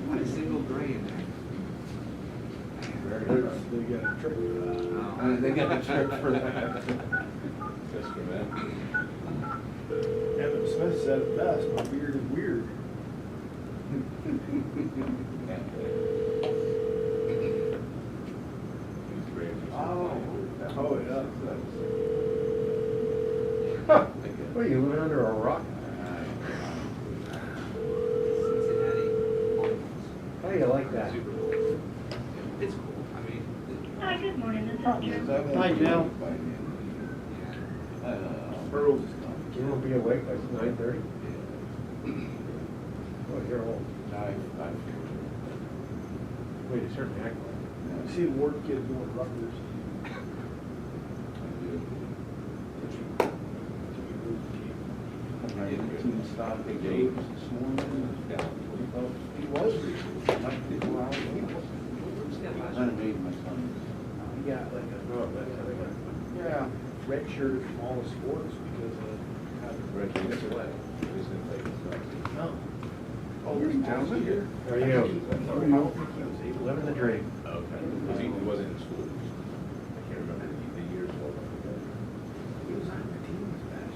Not a single gray in there. They got a trick for that. They got a trick for that. Just for that. Evan Smith said it best, my beard is weird. Oh, yeah. What, are you living under a rock? Cincinnati. How do you like that? Super cool. It's cool. I mean, Hi, good morning, this is Joe. Hi, Jill. Earl's is done. You won't be awake by 9:30? Oh, you're old. Well, you certainly act like I see the ward kids doing Rutgers. Stop the games this morning. He was recently. I made my son. He got like a, yeah, red shirt from all the sports because of. No. Oh, here's Townsend here. How are you? Living the dream. Okay. Because he wasn't in school. I can't remember the years. He was on the team this past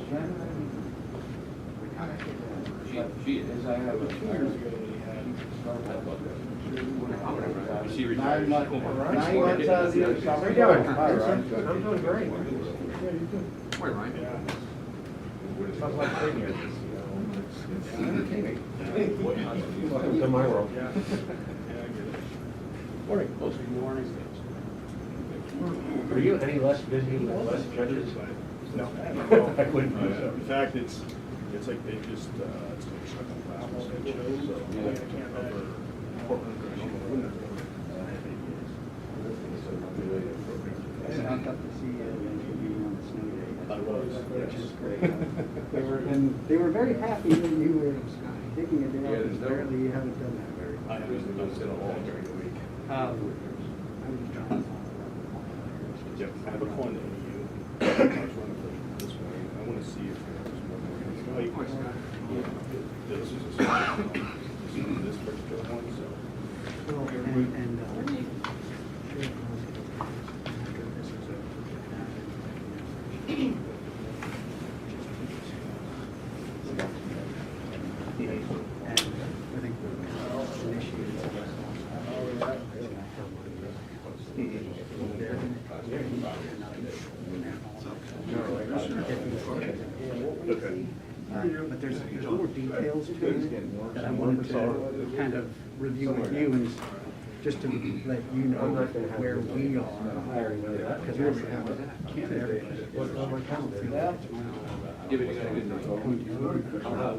year. She is. I have 2 years ago we had. She retired. 9 months, 9 months out of the other summer. How you doing? Hi, Ryan. Good. I'm doing great. Yeah, you do. where, Ryan? Sounds like spring here. Welcome to my world. Yeah. Yeah, I get it. Morning. Good morning. Are you any less busy with less judges? No. I wouldn't be so. In fact, it's like they just, it's like stuck on classes they chose, so I can't cover Portland or Oklahoma. I got to see you on the snow day. I was. Which is great. They were very happy that you were taking it Yeah, out. there's no- Apparently you haven't done that very much. I haven't done it all during the week. Yep, I have a call into AU. I was running for this morning. I want to see if there's one more. Of course not. This is a this particular one, so. But there's more details to it that I wanted to kind of review with you and just to let you know where we are. Because really, I can't ever.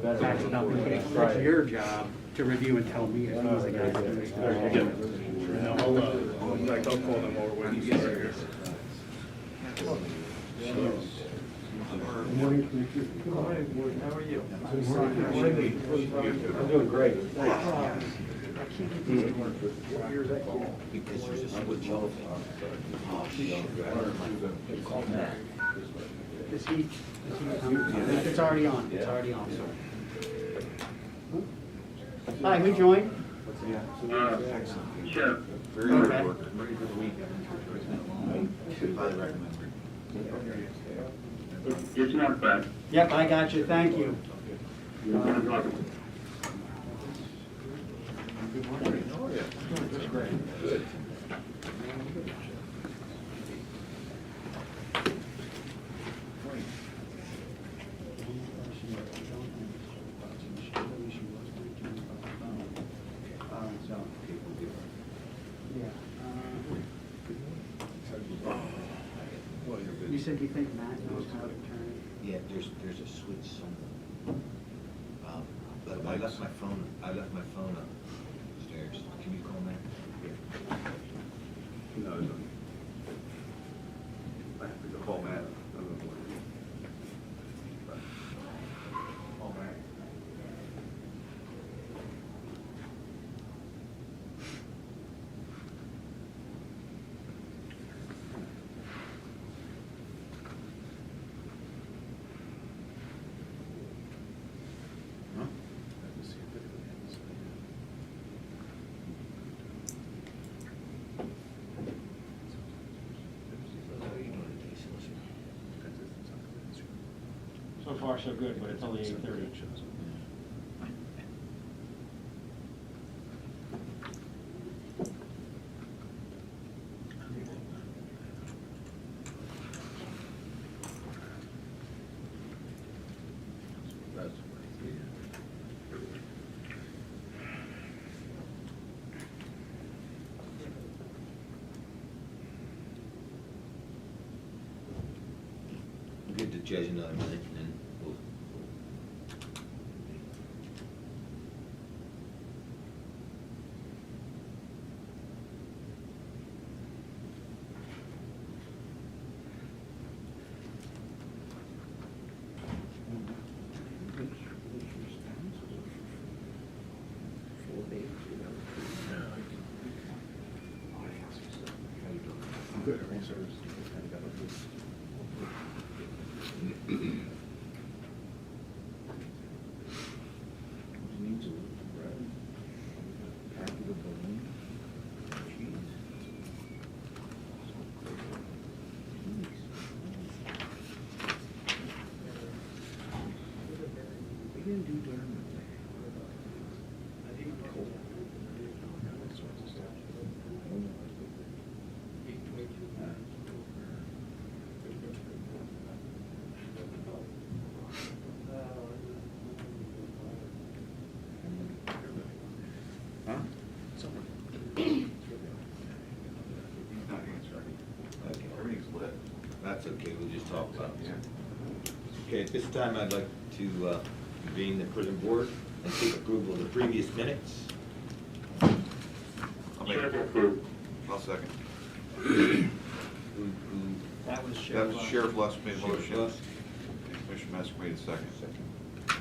That's not it's your job to review and tell me as long as I got it. Now, I'll call them over when you get here. Good morning, Commissioner. Good morning. How are you? I'm doing great. Thanks. Because there's a switch off. Is he, it's already on, it's already on. Hi, who joined? Sure. Very Okay. good work. Ready for the weekend. Highly recommend. It's not bad. Yep, I got you, thank you. Good morning. How are you? Just great. Good. You said you think Matt knows how to turn it? Yeah, there's a switch somewhere. But I left my phone upstairs. Can you call Matt? No, it's on. I have to go call Matt. so good, but it's only 8:30. Give the judge another minute and then we'll. Good. Everything's lit. That's okay, we'll just talk about it. Okay, at this time, I'd like to convene the prison board and seek approval of the previous minutes. I'll make it. I'll second. That was That was Sheriff Lusk made a Sheriff motion. Lusk. Commissioner Master made a second.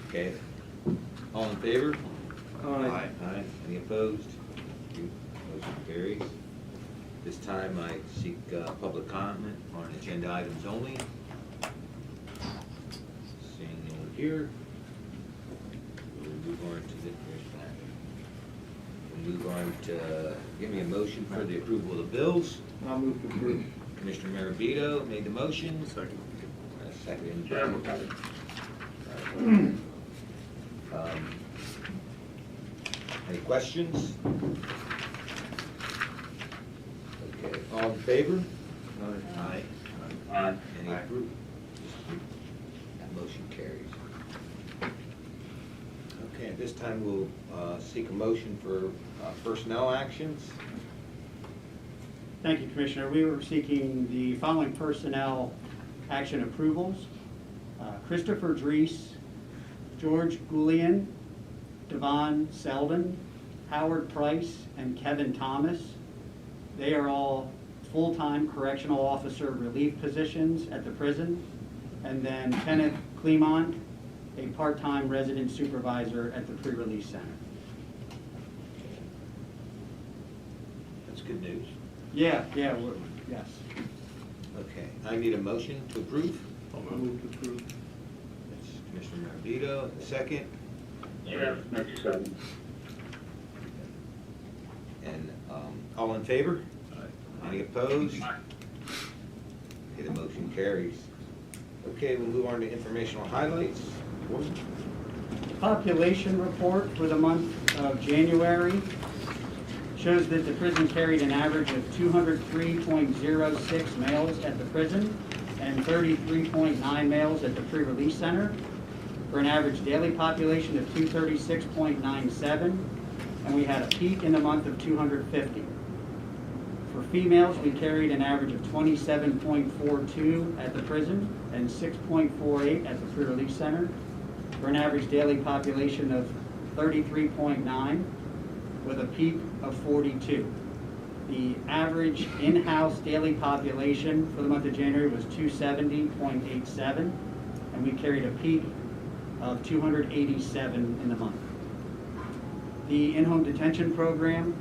Okay, all in favor? Aye. Aye. Any opposed? Motion carries. This time I seek public comment on agenda items only. Seeing no one here, we'll move on to the, we'll move on to, give me a motion for the approval of the bills. I'll move to approve. Commissioner Maravito made the motion. Second. Second. Any questions? Okay, all in favor? Aye. Any Aye. approved? That motion carries. Okay, at this time, we'll seek a motion for personnel actions. Thank you, Commissioner. We were seeking the following personnel action approvals. Christopher Dries, George Goulian, Devon Selden, Howard Price, and Kevin Thomas. They are all full-time correctional officer relief positions at the prison. And then Kenneth Clemont, a part-time resident supervisor at the pre-release center. That's good news. Yes. Okay, I need a motion to approve. I'll move to approve. That's Commissioner Maravito, second. And all in favor? Any opposed? Okay, the motion carries. Okay, we'll move on to informational highlights. Population report for the month of January shows that the prison carried an average of 203.06 males at the prison and 33.9 males at the pre-release center, for an average daily population of 236.97, and we had a peak in the month of 250. For females, we carried an average of 27.42 at the prison and 6.48 at the pre-release center, for an average daily population of 33.9 with a peak of 42. The average in-house daily population for the month of January was 270.87, and we carried a peak of 287 in the month. The in-home detention program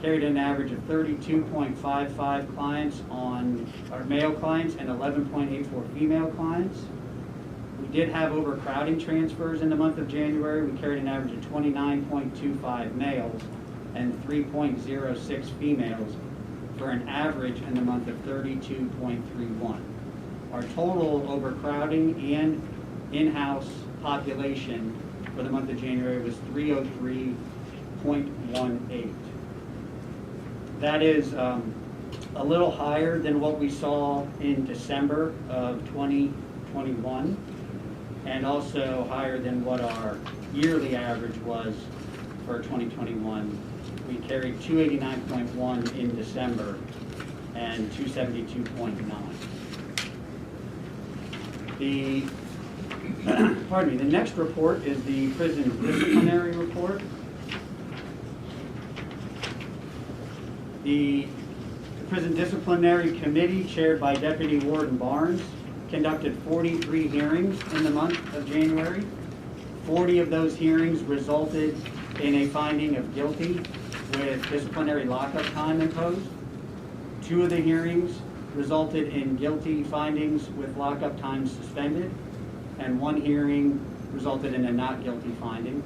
carried an average of 32.55 clients on our male clients and 11.84 female clients. We did have overcrowding transfers in the month of January. We carried an average of 29.25 males and 3.06 females, for an average in the month of 32.31. Our total overcrowding and in-house population for the month of January was 303.18. That is a little higher than what we saw in December of 2021, and also higher than what our yearly average was for 2021. We carried 289.1 in December and 272.9. The the next report is the prison disciplinary report. The Prison Disciplinary Committee, chaired by Deputy Warden Barnes, conducted 43 hearings in the month of January. 40 of those hearings resulted in a finding of guilty with disciplinary lockup time imposed. 2 of the hearings resulted in guilty findings with lockup time suspended, and 1 hearing resulted in a not guilty finding.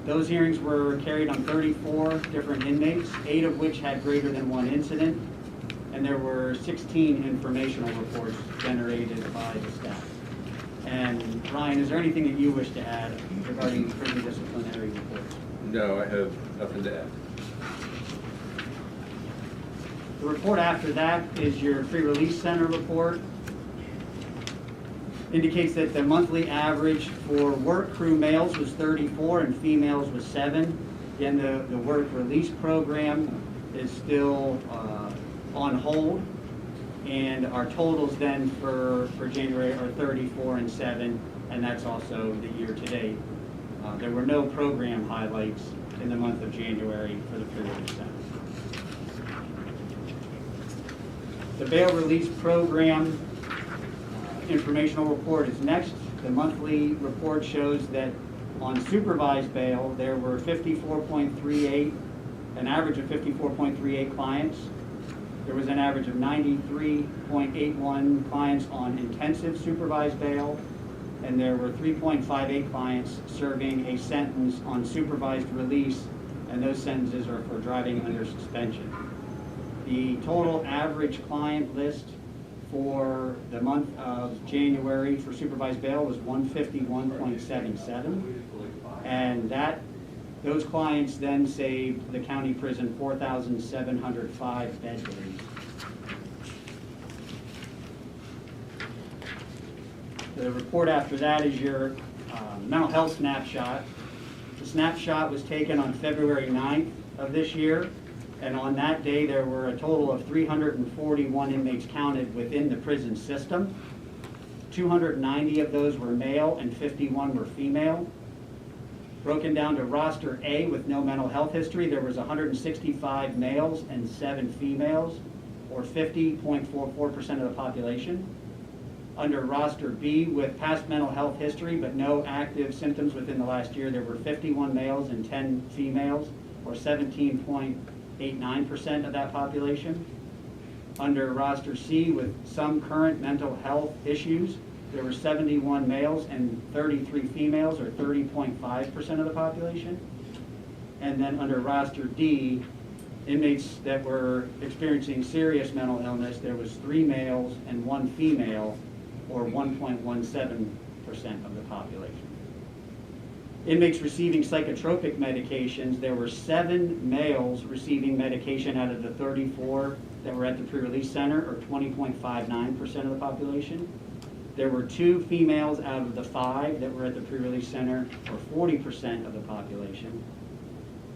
Those hearings were carried on 34 different inmates, 8 of which had greater than 1 incident, and there were 16 informational reports generated by the staff. And Ryan, is there anything that you wish to add regarding prison disciplinary reports? No, I have nothing to add. The report after that is your pre-release center report. Indicates that the monthly average for work crew males was 34 and females was 7. Again, the work release program is still on hold, and our totals then for January are 34 and 7, and that's also the year to date. There were no program highlights in the month of January for the pre-release center. The bail release program informational report is next. The monthly report shows that on supervised bail, there were 54.38, an average of 54.38 clients. There was an average of 93.81 clients on intensive supervised bail, and there were 3.58 clients serving a sentence on supervised release, and those sentences are for driving under suspension. The total average client list for the month of January for supervised bail was 151.77, and those clients then saved the county prison 4,705 bed days. The report after that is your mental health snapshot. The snapshot was taken on February 9th of this year, and on that day there were a total of 341 inmates counted within the prison system. 290 of those were male and 51 were female. Broken down to roster A with no mental health history, there was 165 males and 7 females, or 50.44% of the population. Under roster B with past mental health history but no active symptoms within the last year, there were 51 males and 10 females, or 17.89% of that population. Under roster C with some current mental health issues, there were 71 males and 33 females, or 30.5% of the population. And then under roster D, inmates that were experiencing serious mental illness, there was 3 males and 1 female, or 1.17% of the population. Inmates receiving psychotropic medications, there were 7 males receiving medication out of the 34 that were at the pre-release center, or 20.59% of the population. There were 2 females out of the 5 that were at the pre-release center, or 40% of the population.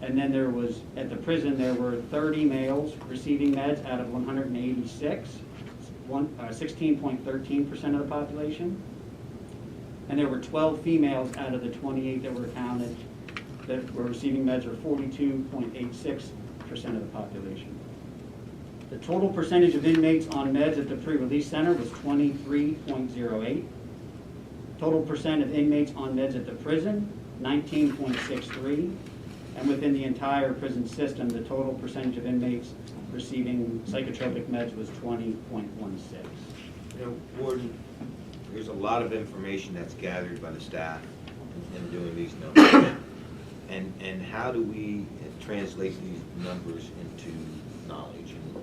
And then there was, at the prison, there were 30 males receiving meds out of 186, 16.13% of the population. And there were 12 females out of the 28 that were counted that were receiving meds, or 42.86% of the population. The total percentage of inmates on meds at the pre-release center was 23.08. Total percent of inmates on meds at the prison, 19.63. And within the entire prison system, the total percentage of inmates receiving psychotropic meds was 20.16. You know, Warden, there's a lot of information that's gathered by the staff in doing these numbers. And how do we translate these numbers into knowledge, and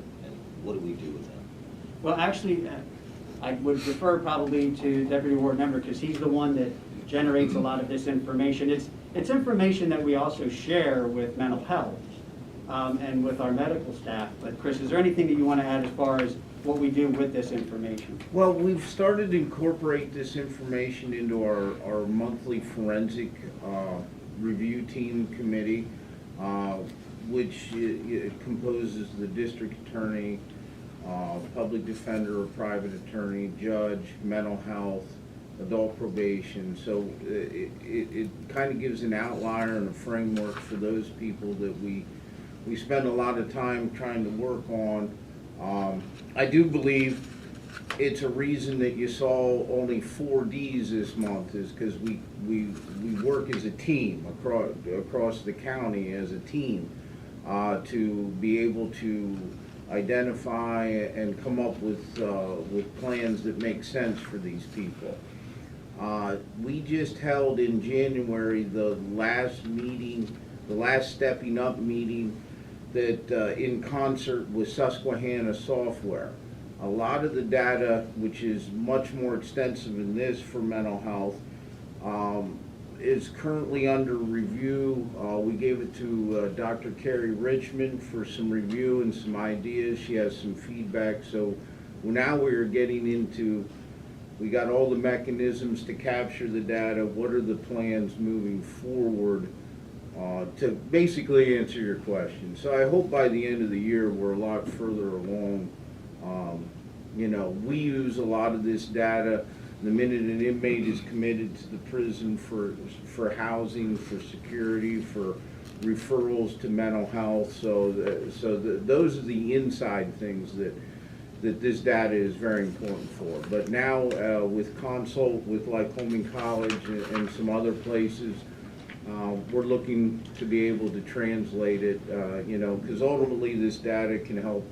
what do we do with them? Well, actually, I would refer probably to Deputy Ward Member, because he's the one that generates a lot of this information. It's information that we also share with mental health and with our medical staff. But Chris, is there anything that you want to add as far as what we do with this information? Well, we've started to incorporate this information into our monthly forensic review team committee, which composes the district attorney, public defender or private attorney, judge, mental health, adult probation. So it kind of gives an outline and a framework for those people that we spend a lot of time trying to work on. I do believe it's a reason that you saw only 4 Ds this month is because we work as a team across the county as a team to be able to identify and come up with plans that make sense for these people. We just held in January the last meeting, the last stepping up meeting that in concert with Susquehanna Software. A lot of the data, which is much more extensive than this for mental health, is currently under review. We gave it to Dr. Carrie Richmond for some review and some ideas. She has some feedback. So now we are getting into, we got all the mechanisms to capture the data. What are the plans moving forward to basically answer your question. So I hope by the end of the year we're a lot further along. You know, we use a lot of this data the minute an inmate is committed to the prison for housing, for security, for referrals to mental health. So those are the inside things that this data is very important for. But now with consult with Lycoming College and some other places, we're looking to be able to translate it, you know, because ultimately this data can help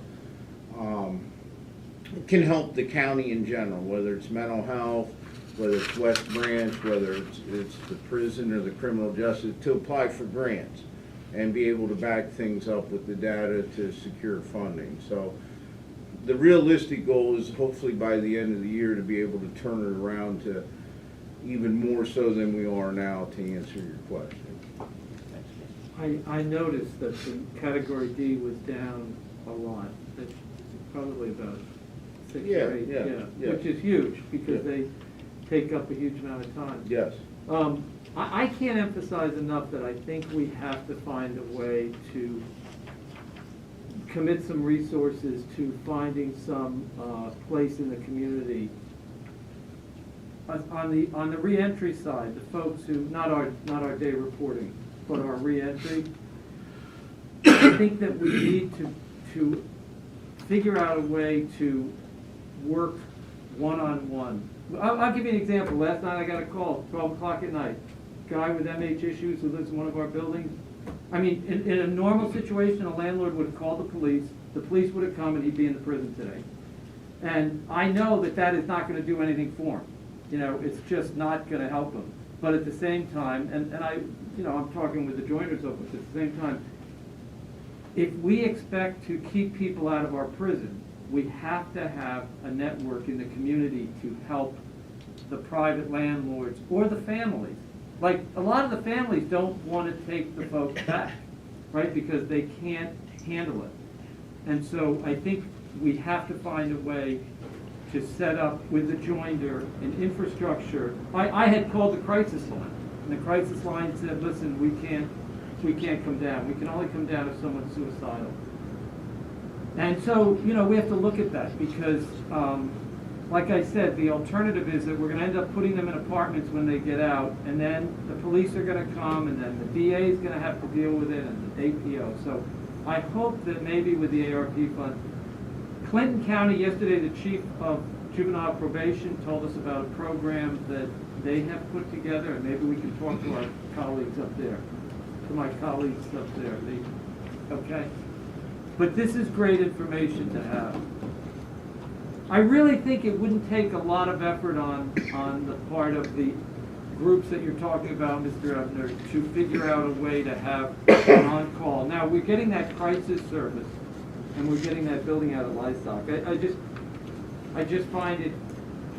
the county in general, whether it's mental health, whether it's West Branch, whether it's the prison or the criminal justice, to apply for grants and be able to back things up with the data to secure funding. So the realistic goal is hopefully by the end of the year to be able to turn it around to even more so than we are now, to answer your question. I noticed that the category D was down a lot. It's probably about 6 or 8, yeah. which is huge because they take up a huge amount of time. Yes. I can't emphasize enough that I think we have to find a way to commit some resources to finding some place in the community. On the reentry side, the folks who, not our day reporting, but our reentry, I think that we need to figure out a way to work one-on-one. I'll give you an example. Last night I got a call, 12 o'clock at night. Guy with MH issues who lives in one of our buildings. I mean, in a normal situation, a landlord would have called the police would have come, and he'd be in the prison today. And I know that is not going to do anything for him. You know, it's just not going to help him. But at the same time, and I, you know, I'm talking with the joiners office, at the same time, if we expect to keep people out of our prison, we have to have a network in the community to help the private landlords or the families. Like, a lot of the families don't want to take the folks back, right, because they can't handle it. And so I think we have to find a way to set up with the joinder an infrastructure. I had called the crisis line, and the crisis line said, listen, we can't come down. We can only come down if someone's suicidal. And so, you know, we have to look at that because, like I said, the alternative is that we're going to end up putting them in apartments when they get out, and then the police are going to come, and then the DA is going to have to deal with it, and the APO. So I hope that maybe with the ARP fund, Clinton County, yesterday, the chief of juvenile probation told us about a program that they have put together, and maybe we can talk to our colleagues up there, to my colleagues up there. Okay? But this is great information to have. I really think it wouldn't take a lot of effort on the part of the groups that you're talking about, Mr. Ebner, to figure out a way to have an on-call. Now, we're getting that crisis service, and we're getting that building out of Lycoming. I just find it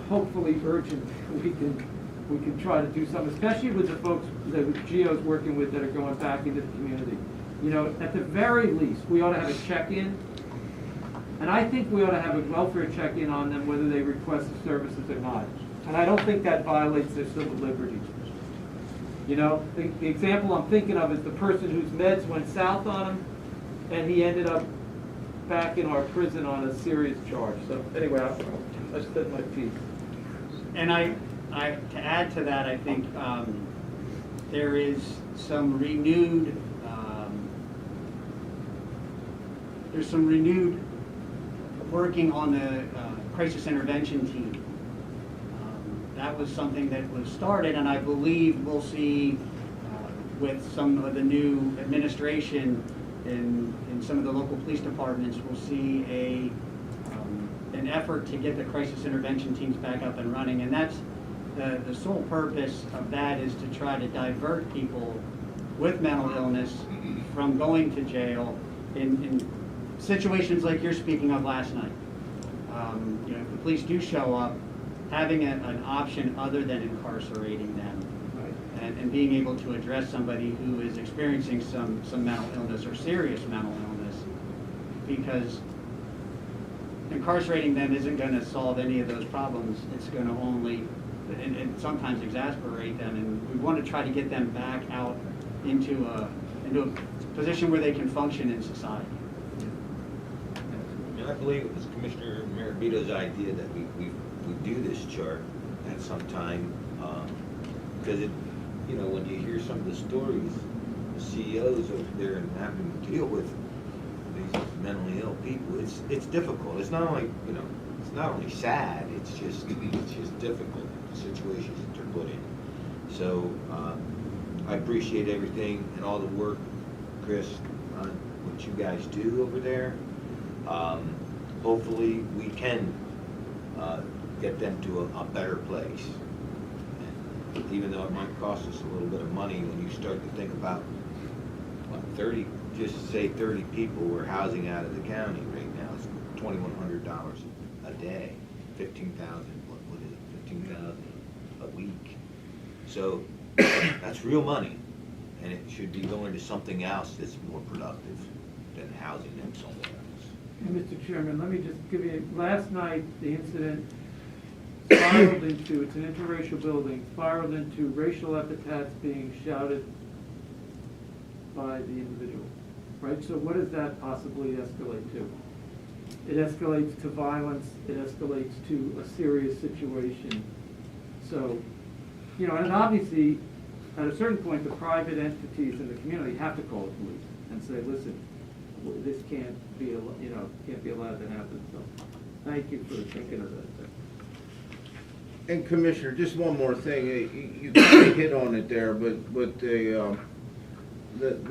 hopefully urgent, we can try to do something, especially with the folks that Gio's working with that are going back into the community. You know, at the very least, we ought to have a check-in, and I think we ought to have a welfare check-in on them whether they request the services or not. And I don't think that violates their civil liberties. You know, the example I'm thinking of is the person whose meds went south on him, and he ended up back in our prison on a serious charge. So anyway, I said my piece. And to add to that, I think there is some renewed, working on the crisis intervention team. That was something that was started, and I believe we'll see with some of the new administration in some of the local police departments, we'll see an effort to get the crisis intervention teams back up and running. And that's the sole purpose of that, is to try to divert people with mental illness from going to jail in situations like you're speaking of last night. You know, if the police do show up, having an option other than incarcerating them, and being able to address somebody who is experiencing some mental illness or serious mental illness, because incarcerating them isn't going to solve any of those problems. It's going to only, and sometimes exasperate them, and we want to try to get them back out into a position where they can function in society. And I believe it was Commissioner Marabito's idea that we do this chart at some time, because it, you know, when you hear some of the stories, the CEOs over there and having to deal with these mentally ill people, it's difficult. It's not only, you know, it's not only sad, it's just difficult, the situations that they're put in. So I appreciate everything and all the work, Chris, on what you guys do over there. Hopefully we can get them to a better place. And even though it might cost us a little bit of money, when you start to think about what, 30, just say 30 people we're housing out of the county right now, it's $2,100 a day, 15,000, what is it, 15,000 a week. So that's real money, and it should be going to something else that's more productive than housing them somewhere else. And Mr. Chairman, let me just give you, last night, the incident spiraled into, it's an interracial building, spiraled into racial epithets being shouted by the individual, right? So what does that possibly escalate to? It escalates to violence, it escalates to a serious situation. So, you know, and obviously, at a certain point, the private entities in the community have to call the police and say, listen, this can't be, you know, can't be allowed to happen. So, thank you for thinking of that. And Commissioner, just one more thing, you kind of hit on it there, but the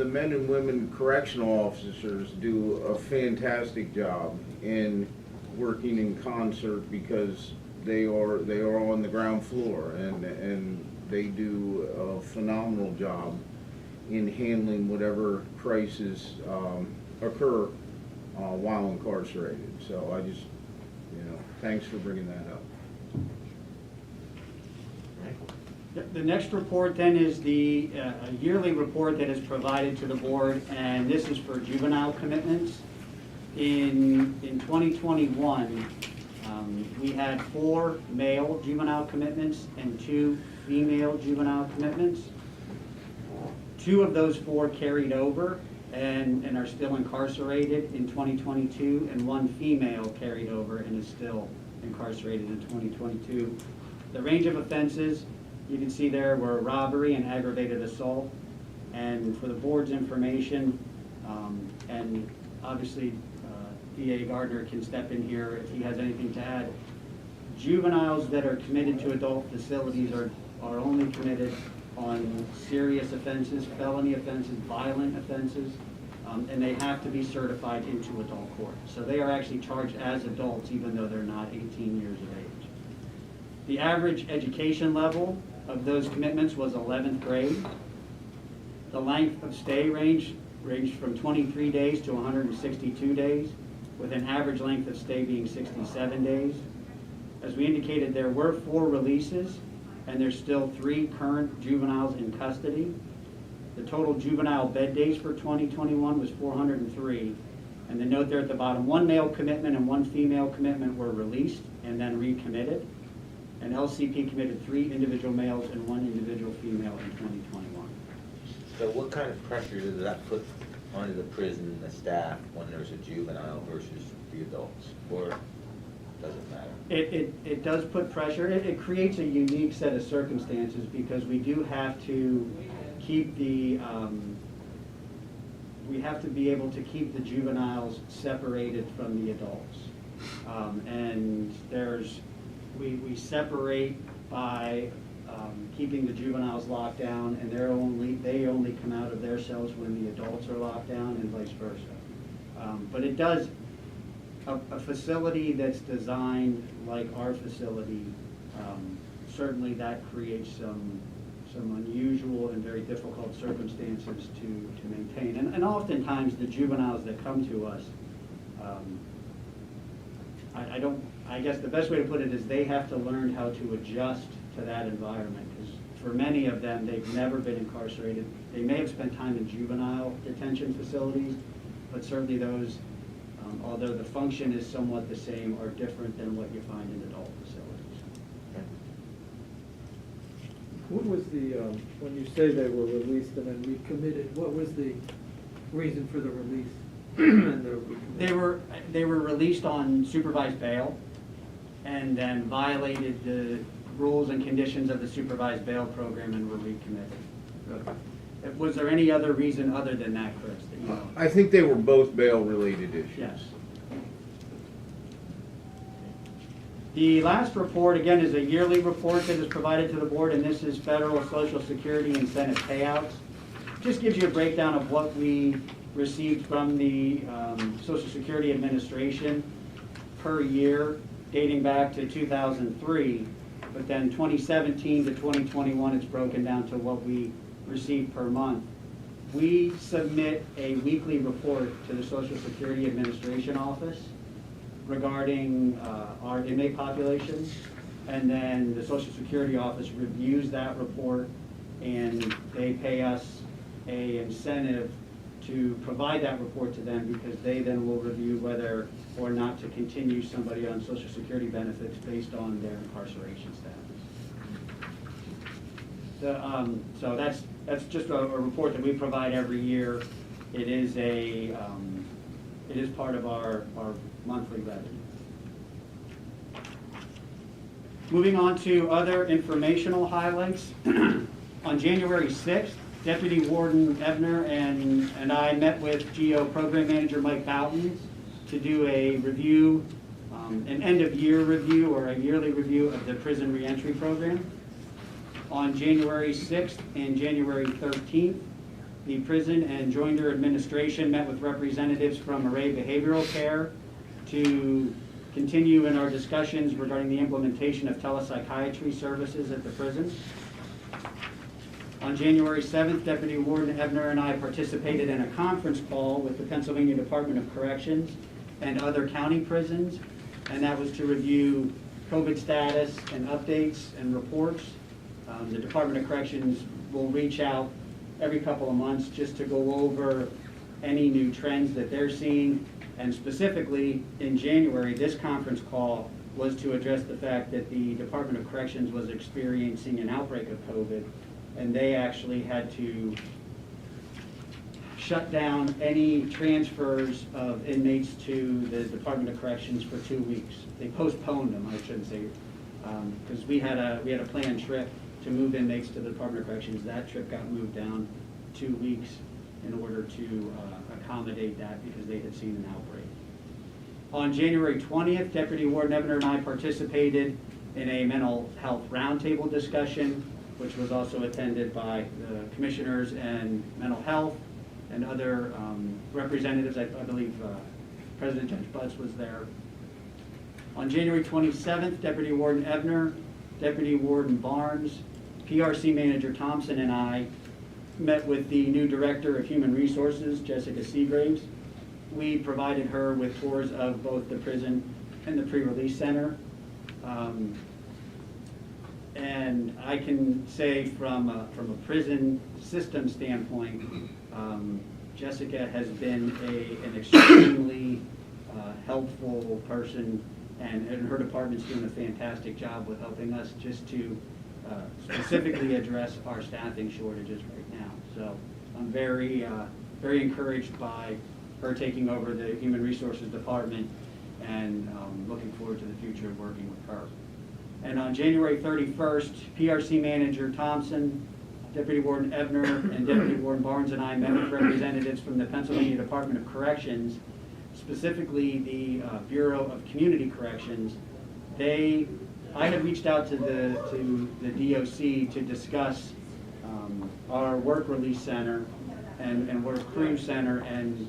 men and women correctional officers do a fantastic job in working in concert, because they are on the ground floor, and they do a phenomenal job in handling whatever crises occur while incarcerated. So I just, you know, thanks for bringing that up. The next report then is the yearly report that is provided to the board, and this is for juvenile commitments. In 2021, we had 4 male juvenile commitments and 2 female juvenile commitments. 2 of those 4 carried over and are still incarcerated in 2022, and 1 female carried over and is still incarcerated in 2022. The range of offenses you can see there were robbery and aggravated assault. And for the board's information, and obviously DA Gardner can step in here if he has anything to add, juveniles that are committed to adult facilities are only committed on serious offenses, felony offenses, violent offenses, and they have to be certified into adult court. So they are actually charged as adults even though they're not 18 years of age. The average education level of those commitments was 11th grade. The length of stay ranged from 23 days to 162 days, with an average length of stay being 67 days. As we indicated, there were 4 releases, and there's still 3 current juveniles in custody. The total juvenile bed days for 2021 was 403. And the note there at the bottom, 1 male commitment and 1 female commitment were released and then recommitted. And LCP committed 3 individual males and 1 individual female in 2021. So what kind of pressure does that put onto the prison and the staff when there's a juvenile versus the adults? Or does it matter? It does put pressure. It creates a unique set of circumstances because we do have to keep the, we have to be able to keep the juveniles separated from the adults. And we separate by keeping the juveniles locked down, and they only come out of their cells when the adults are locked down, and vice versa. But it does, a facility that's designed like our facility, certainly that creates some unusual and very difficult circumstances to maintain. And oftentimes the juveniles that come to us, I guess the best way to put it is they have to learn how to adjust to that environment. Because for many of them, they've never been incarcerated. They may have spent time in juvenile detention facilities, but certainly those, although the function is somewhat the same, are different than what you find in adult facilities. What was the, when you say they were released and then recommitted, what was the reason for the release? And the recommitment? They were released on supervised bail and then violated the rules and conditions of the supervised bail program and were recommitted. Was there any other reason other than that, Chris? That you know? I think they were both bail-related issues. Yes. The last report, again, is a yearly report that is provided to the board, and this is federal Social Security incentive payouts. Just gives you a breakdown of what we received from the Social Security Administration per year, dating back to 2003. But then 2017 to 2021, it's broken down to what we receive per month. We submit a weekly report to the Social Security Administration office regarding our inmate population, and then the Social Security office reviews that report, and they pay us an incentive to provide that report to them, because they then will review whether or not to continue somebody on Social Security benefits based on their incarceration status. So that's just a report that we provide every year. It is it is part of our monthly revenue. Moving on to other informational highlights. On January 6th, Deputy Warden Ebner and I met with GO Program Manager Mike Boughton to do a review, an end-of-year review or a yearly review of the prison reentry program. On January 6th and January 13th, the Prison and Joinder Administration met with representatives from Array Behavioral Care to continue in our discussions regarding the implementation of telepsychiatry services at the prison. On January 7th, Deputy Warden Ebner and I participated in a conference call with the Pennsylvania Department of Corrections and other county prisons, and that was to review COVID status and updates and reports. The Department of Corrections will reach out every couple of months just to go over any new trends that they're seeing. And specifically, in January, this conference call was to address the fact that the Department of Corrections was experiencing an outbreak of COVID, and they actually had to shut down any transfers of inmates to the Department of Corrections for 2 weeks. They postponed them, I shouldn't say, because we had a planned trip to move inmates to the Department of Corrections. That trip got moved down 2 weeks in order to accommodate that, because they had seen an outbreak. On January 20th, Deputy Warden Ebner and I participated in a mental health roundtable discussion, which was also attended by the commissioners and mental health and other representatives. I believe President Judge Butts was there. On January 27th, Deputy Warden Ebner, Deputy Warden Barnes, PRC Manager Thompson, and I met with the new Director of Human Resources, Jessica Seagraves. We provided her with tours of both the prison and the pre-release center. And I can say from a prison system standpoint, Jessica has been an extremely helpful person, and her department's doing a fantastic job with helping us just to specifically address our staffing shortages right now. So I'm very encouraged by her taking over the Human Resources Department, and looking forward to the future of working with her. And on January 31st, PRC Manager Thompson, Deputy Warden Ebner, and Deputy Warden Barnes and I met with representatives from the Pennsylvania Department of Corrections, specifically the Bureau of Community Corrections. I had reached out to the DOC to discuss our work release center and work crew center, and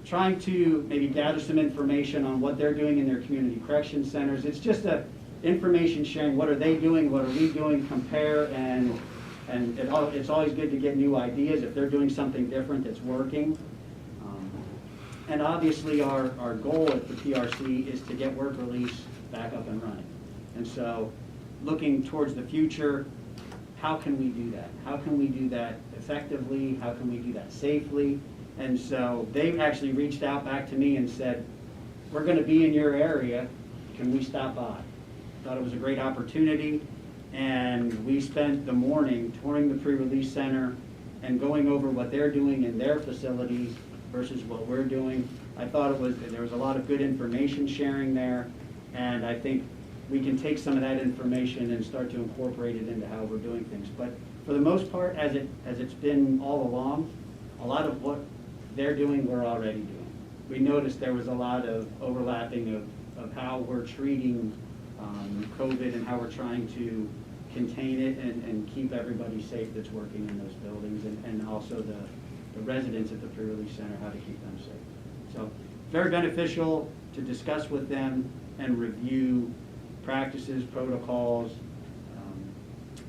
trying to maybe gather some information on what they're doing in their community correction centers. It's just information sharing. What are they doing? What are we doing? Compare, and it's always good to get new ideas if they're doing something different that's working. And obviously our goal at the PRC is to get work release back up and running. And so looking towards the future, how can we do that? How can we do that effectively? How can we do that safely? And so they actually reached out back to me and said, we're going to be in your area. Can we stop by? Thought it was a great opportunity. And we spent the morning touring the pre-release center and going over what they're doing in their facilities versus what we're doing. I thought there was a lot of good information sharing there, and I think we can take some of that information and start to incorporate it into how we're doing things. But for the most part, as it's been all along, a lot of what they're doing, we're already doing. We noticed there was a lot of overlapping of how we're treating COVID and how we're trying to contain it and keep everybody safe that's working in those buildings, and also the residents at the pre-release center, how to keep them safe. So very beneficial to discuss with them and review practices, protocols.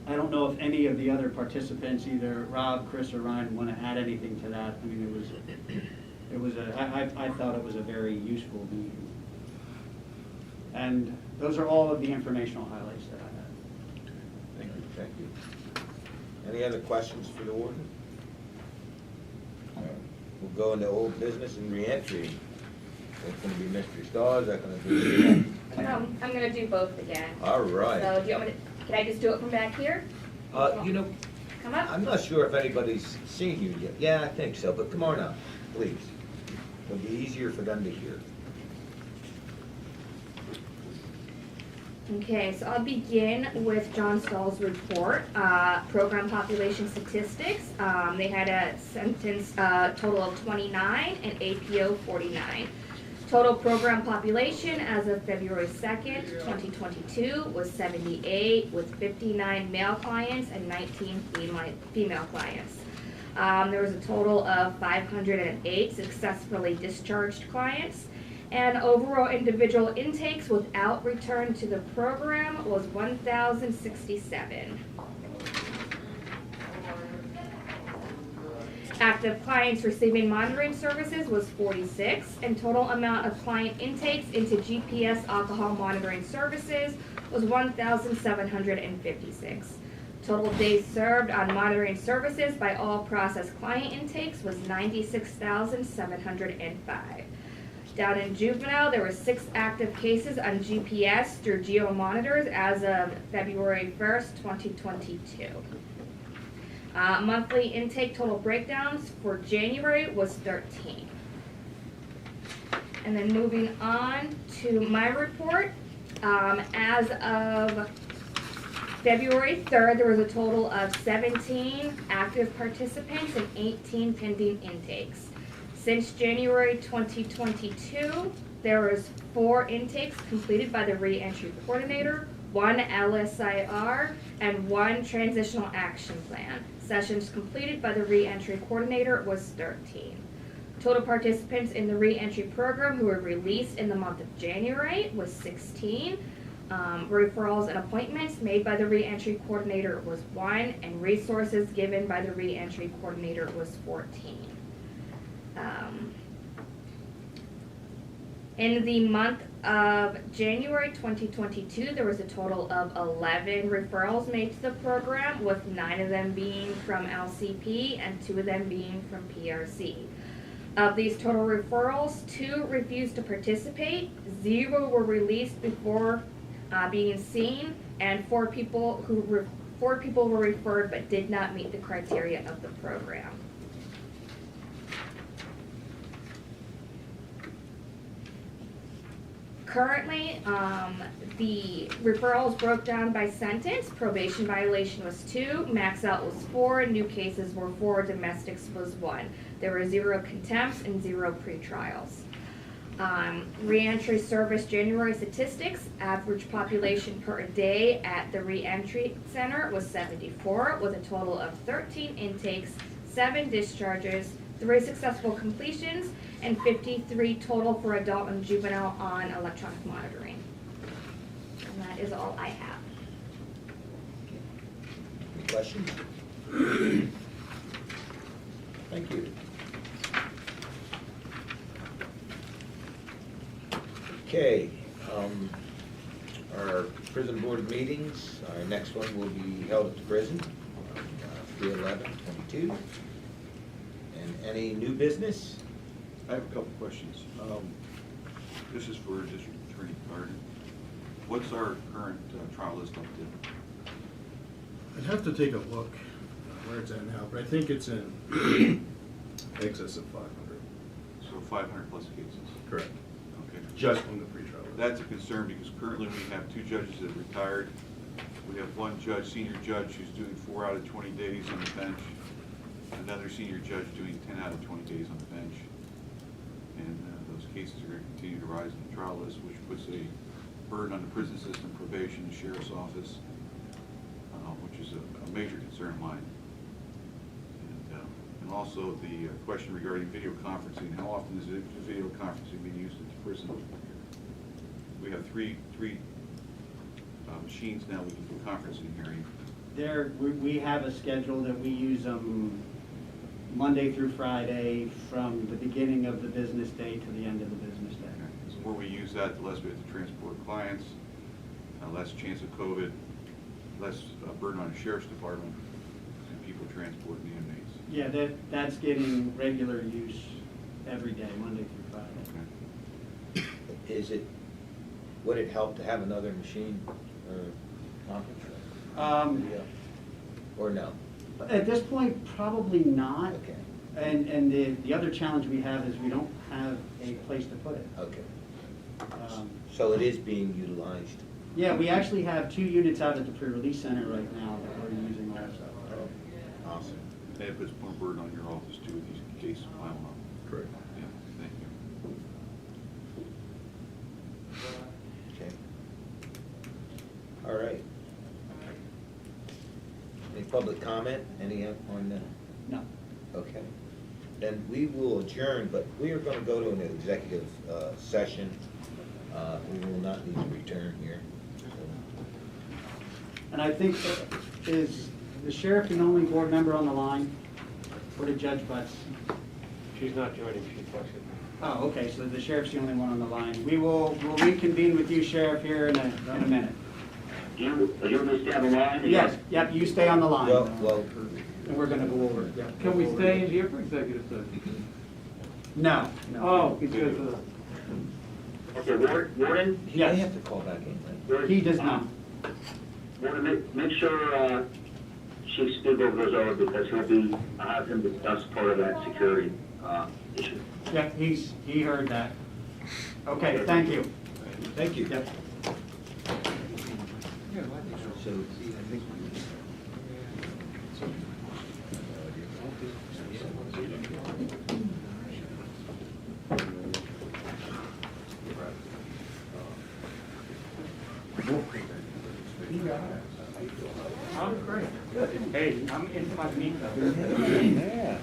I don't know if any of the other participants, either Rob, Chris, or Ryan, want to add anything to that. I mean, I thought it was a very useful meeting. And those are all of the informational highlights that I had. Thank you. Any other questions for the warden? We'll go into old business and reentry. That's going to be Mr. Starr. Is that going to be? I'm going to do both again. All right. So do you want me to, can I just do it from back here? You know, Come up? I'm not sure if anybody's seen you yet. Yeah, I think so, but come on up, please. It'll be easier for them to hear. Okay, so I'll begin with John Stahl's report, program population statistics. They had a sentence total of 29 and APO 49. Total program population as of February 2nd, 2022 was 78, with 59 male clients and 19 female clients. There was a total of 508 successfully discharged clients. And overall individual intakes without return to the program was 1,067. Active clients receiving monitoring services was 46, and total amount of client intakes into GPS alcohol monitoring services was 1,756. Total days served on monitoring services by all process client intakes was 96,705. Down in Juvenile, there were 6 active cases on GPS through geo-monitors as of February 1st, 2022. Monthly intake total breakdowns for January was 13. And then moving on to my report, as of February 3rd, there was a total of 17 active participants and 18 pending intakes. Since January 2022, there was 4 intakes completed by the Reentry Coordinator, 1 LSIR, and 1 Transitional Action Plan. Sessions completed by the Reentry Coordinator was 13. Total participants in the Reentry program who were released in the month of January was 16. Referrals and appointments made by the Reentry Coordinator was 1, and resources given by the Reentry Coordinator was 14. In the month of January 2022, there was a total of 11 referrals made to the program, with 9 of them being from LCP and 2 of them being from PRC. Of these total referrals, 2 refused to participate, 0 were released before being seen, and 4 people were referred but did not meet the criteria of the program. Currently, the referrals broke down by sentence. Probation violation was 2, max out was 4, new cases were 4, domestics was 1. There were 0 contempts and 0 pretrials. Reentry service January statistics, average population per day at the reentry center was 74, with a total of 13 intakes, 7 discharges, 3 successful completions, and 53 total for adult and juvenile on electronic monitoring. And that is all I have. Any questions? Thank you. Okay, our prison board meetings, our next one will be held at the prison, 3/11/22. And any new business? I have a couple questions. This is for District Attorney Carden. What's our current trial list up to? I'd have to take a look where it's at now, but I think it's in excess of 500. So 500 plus cases? Correct. Okay. Just on the pretrial. That's a concern because currently we have 2 judges that have retired. We have 1 judge, senior judge, who's doing 4 out of 20 days on the bench. Another senior judge doing 10 out of 20 days on the bench. And those cases are going to continue to rise in the trial list, which puts a burden on the prison system, probation, the sheriff's office, which is a major concern of mine. And also the question regarding video conferencing. How often is video conferencing being used at the prison? We have three machines now we can do conferencing hearing. We have a schedule that we use Monday through Friday from the beginning of the business day to the end of the business day. So the more we use that, the less we have to transport clients, less chance of COVID, less burden on the sheriff's department, and people transporting the inmates. Yeah, that's getting regular use every day, Monday through Friday. Okay. Would it help to have another machine or conference room? Or no? At this point, probably not. Okay. And the other challenge we have is we don't have a place to put it. Okay. So it is being utilized? Yeah, we actually have 2 units out at the pre-release center right now that we're using also. Awesome. And it puts more burden on your office too, with these cases piling up. Correct. Yeah, thank you. Okay. All right. Any public comment? Any on that? No. Okay. Then we will adjourn, but we are going to go to an executive session. We will not need to return here. And I think, is the sheriff the only board member on the line? Or did Judge Butts? She's not joining, she's watching. Oh, okay, so the sheriff's the only one on the line. We'll reconvene with you, Sheriff, here in a minute. Are you going to stay on the line? Yes, yep, you stay on the line. Well, And we're gonna go over it, yeah. Can we stay in here for executive session? No. Oh, because of, Okay, Warden? they Yes, have to call back in, right? he does not. Warden, make sure Chief Spiegel goes over because I'll have him discuss part of that security issue. Yeah, he heard that. Okay, thank you. Thank you. Yep. So, I think I'm great. Hey, I'm into my meat though. Yeah.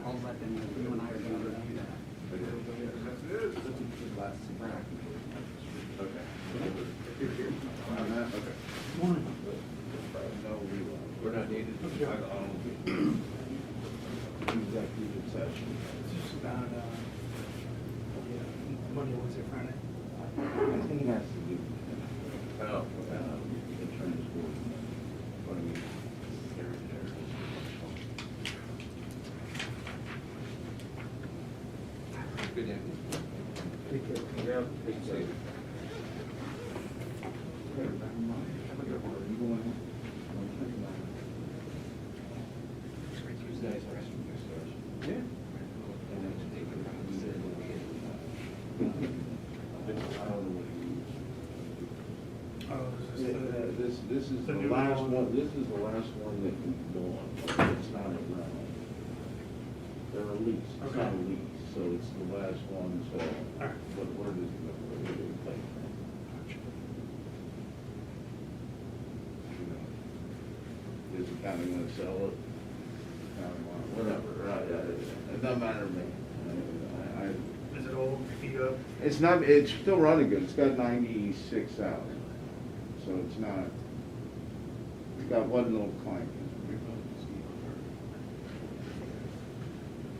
I'll let them know. You and I are gonna review that. We're not needed. executive session. It's just about, Monday, Wednesday, Friday. I think it has to do with the transport. What I mean, Good idea. Yeah, it's safe. This is the last one, this is the last one that we go on. It's not a rental. They're a lease, it's not a lease, so it's the last one, so, but where does it play from? Is the county gonna sell it? County want it, whatever, it doesn't matter to me. Is it old, beat up? It's not, it's still running good, it's got 96,000, so it's not, it's got one little clank.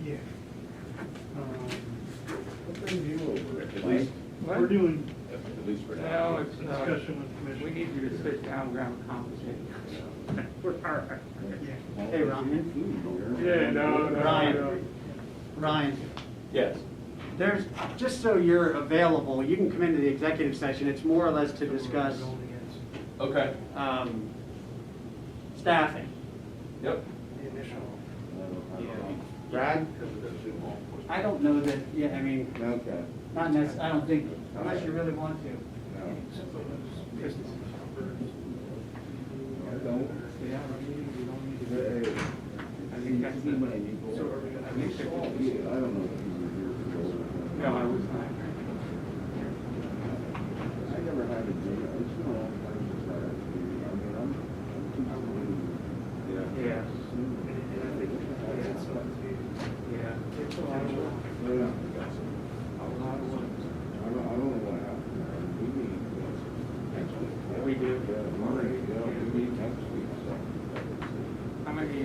Yeah. What brings you over? At least, We're doing at least for No, now. it's, discussion with commission. we need you to sit down, and grab a conversation. Hey, Ryan. Yeah, no, Ryan, Yes. there's, just so you're available, you can come into the executive session. It's more or less to discuss Okay. staffing. Yep. The initial. Brad? I don't know that, yeah, I mean, Okay. not necessarily, I don't think, unless you really want to. No. I don't. Hey, I think that's the, so are we gonna have a I don't know if you were here for No, I was not. I never had a deal. It's been a long time since I had a deal. I mean, I'm too Yeah. And I think it's Yeah. It's a lot of work. Yeah. A lot of work. I don't know what happened there. We meet next week. We do. Yeah, we meet next week, so. How many,